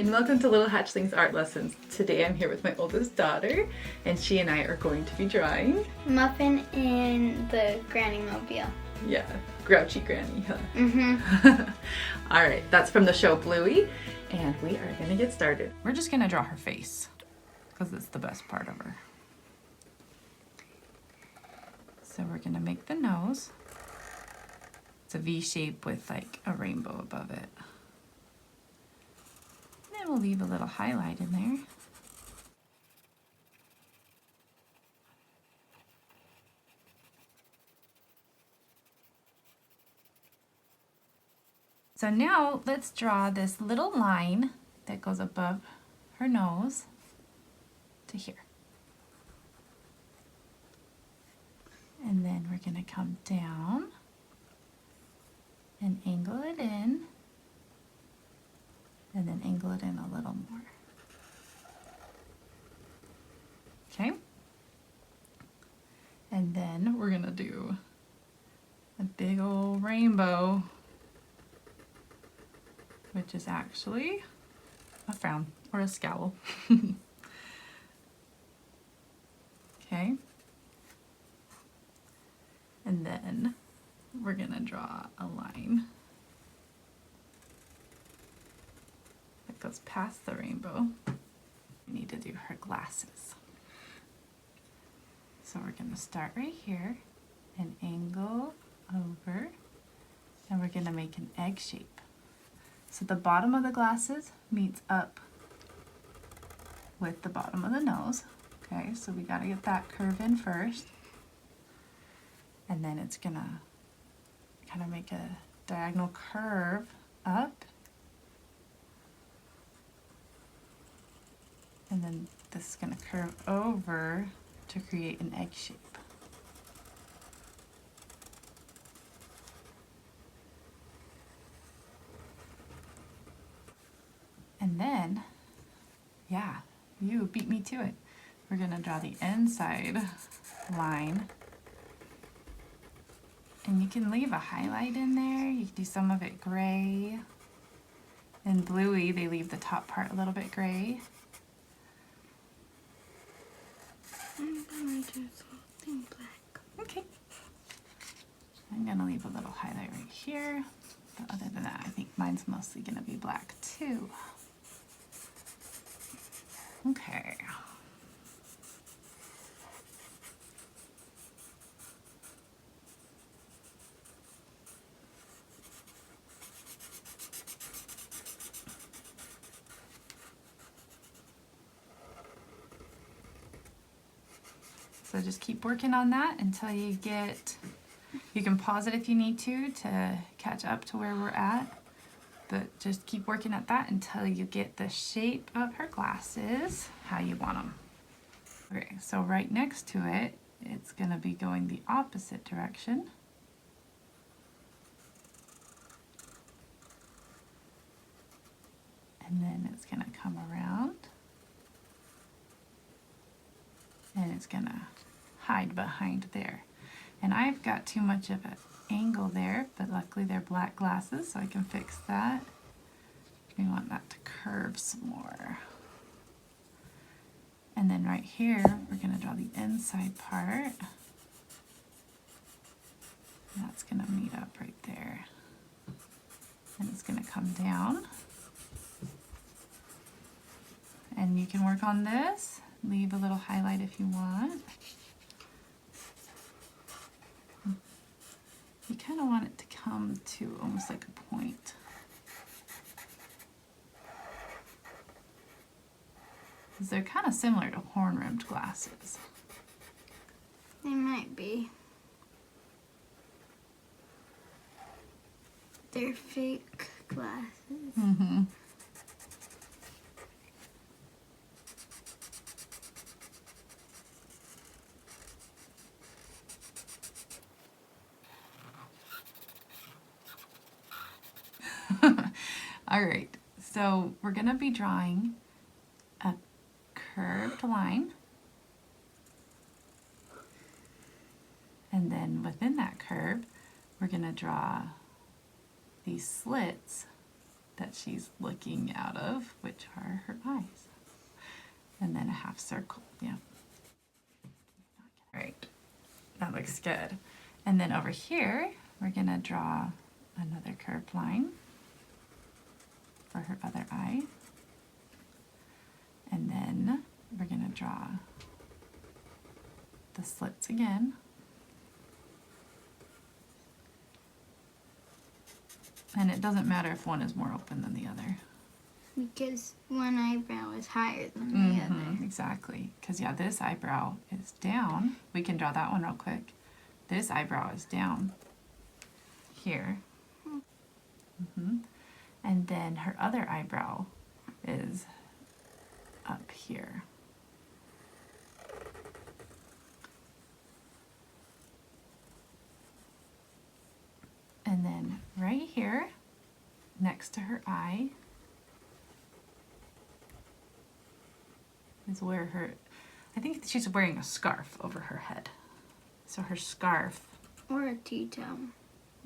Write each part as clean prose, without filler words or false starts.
and welcome to Little Hatchlings Art Lessons. Today I'm here with my oldest daughter, and she and I are going to be drawing Muffin in the Granny Mobile. Yeah, Grouchy Granny, huh? Mm-hmm. Alright, that's from the show Bluey, and we are gonna get started. We're just gonna draw her face, because it's the best part of her. So we're gonna make the nose. It's a V shape with like a rainbow above it. And we'll leave a little highlight in there. So now let's draw this little line that goes above her nose to here. And then we're going to come down and angle it in, and then angle it in a little more. Okay? And then we're going to do a big old rainbow, which is actually a frown or a scowl. Okay? And then we're going to draw a line that goes past the rainbow. We need to do her glasses. So we're going to start right here and angle over, and we're going to make an egg shape. So the bottom of the glasses meets up with the bottom of the nose. Okay, so we got to get that curve in first. And then it's going to kind of make a diagonal curve up. And then this is going to curve over to create an egg shape. And then, yeah, you beat me to it. We're going to draw the inside line. And you can leave a highlight in there. You can do some of it gray. In Bluey, they leave the top part a little bit gray. I'm going to do something black. Okay. I'm going to leave a little highlight right here. But other than that, I think mine's mostly going to be black too. Okay. So just keep working on that until you get, you can pause it if you need to catch up to where we're at, but just keep working at that until you get the shape of her glasses how you want them. Okay, so right next to it, it's going to be going the opposite direction. And then it's going to come around. And it's going to hide behind there. And I've got too much of an angle there, but luckily they're black glasses, so I can fix that. We want that to curve some more. And then right here, we're going to draw the inside part. And that's going to meet up right there. And it's going to come down. And you can work on this. Leave a little highlight if you want. You kind of want it to come to almost like a point. Because they're kind of similar to horn-rimmed glasses. They might be. They're fake glasses. Mm-hmm. All right, so we're going to be drawing a curved line, and then within that curve we're going to draw these slits that she's looking out of, which are her eyes. And then a half circle, yeah. All right, that looks good. And then over here, we're gonna draw another curved line for her other eye. And then we're gonna draw the slits again. And it doesn't matter if one is more open than the other. Because one eyebrow is higher than the other. Exactly, because yeah, this eyebrow is down. We can draw that one real quick. This eyebrow is down here. And then her other eyebrow is up here. And then right here, next to her eye, is where her, I think she's wearing a scarf over her head. So her scarf. Or a tea towel.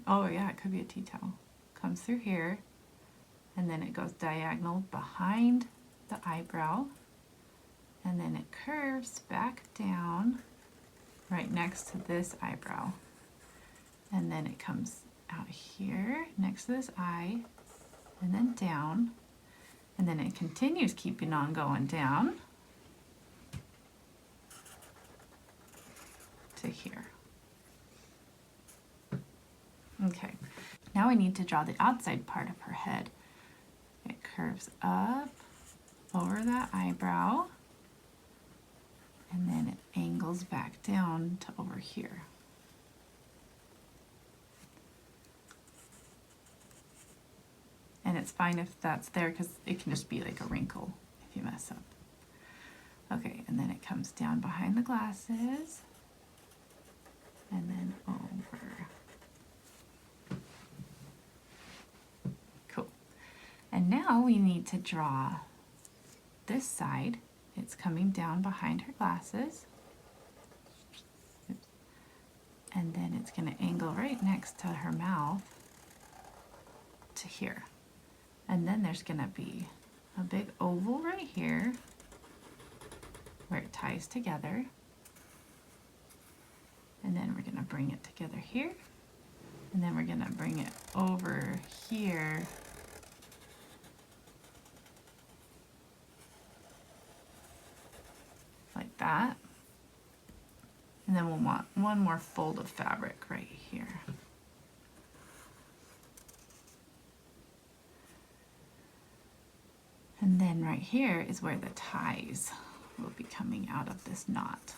Oh yeah, it could be a tea towel. Comes through here, and then it goes diagonal behind the eyebrow, and then it curves back down right next to this eyebrow. And then it comes out here next to this eye, and then down, and then it continues keeping on going down to here. Okay, now we need to draw the outside part of her head. It curves up over that eyebrow, and then it angles back down to over here. And it's fine if that's there because it can just be like a wrinkle if you mess up. Okay, and then it comes down behind the glasses and then over. Cool. And now we need to draw this side. It's coming down behind her glasses. Oops. And then it's going to angle right next to her mouth to here. And then there's going to be a big oval right here where it ties together. And then we're going to bring it together here. And then we're going to bring it over here. Like that. And then we'll want one more fold of fabric right here. And then right here is where the ties will be coming out of this knot.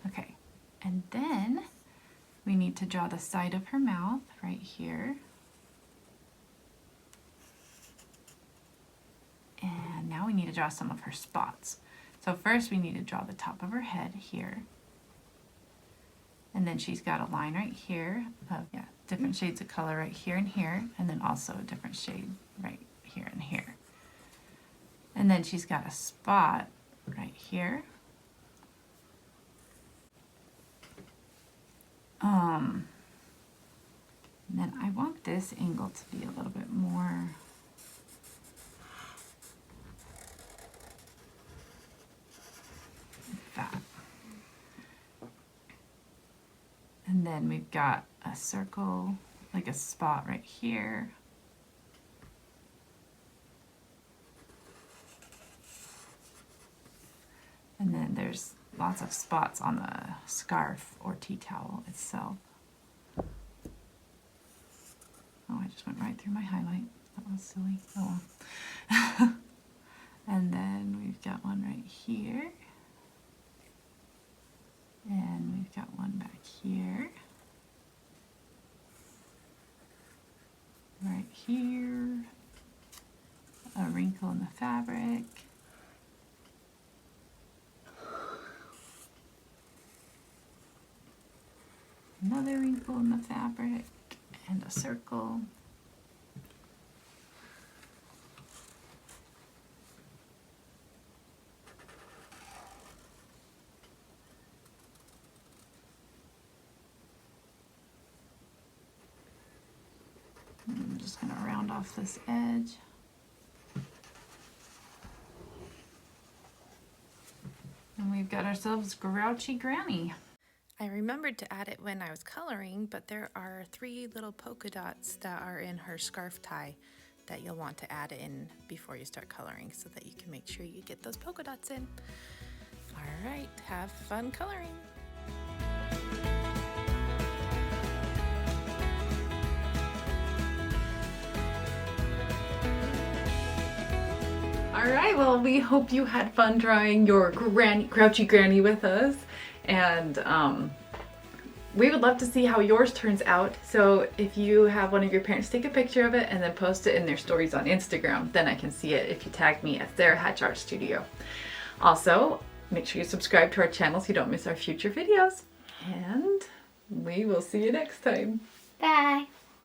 Okay, and then we need to draw the side of her mouth right here. And now we need to draw some of her spots. So first we need to draw the top of her head here. And then she's got a line right here of different shades of color right here, and then also a different shade right here and here. And then she's got a spot right here. And then I want this angle to be a little bit more like that. And then we've got a circle, like a spot right here. And then there's lots of spots on the scarf or tea towel itself. Oh, I just went right through my highlight. That was silly. Oh well. And then we've got one right here. And we've got one back here. Right here. A wrinkle in the fabric. Another wrinkle in the fabric. And a circle. just gonna round off this edge. And we've got ourselves Grouchy Granny. I remembered to add it when I was coloring, but there are 3 little polka dots that are in her scarf tie that you'll want to add in before you start coloring so that you can make sure you get those polka dots in. All right, have fun coloring. All right, well, we hope you had fun drawing your Grouchy Granny with us. And we would love to see how yours turns out. So if you have one of your parents take a picture of it and then post it in their stories on Instagram, then I can see it if you tag me at Sarah Hatch Art Studio. Also, make sure you subscribe to our channel so you don't miss our future videos. And we will see you next time. Bye.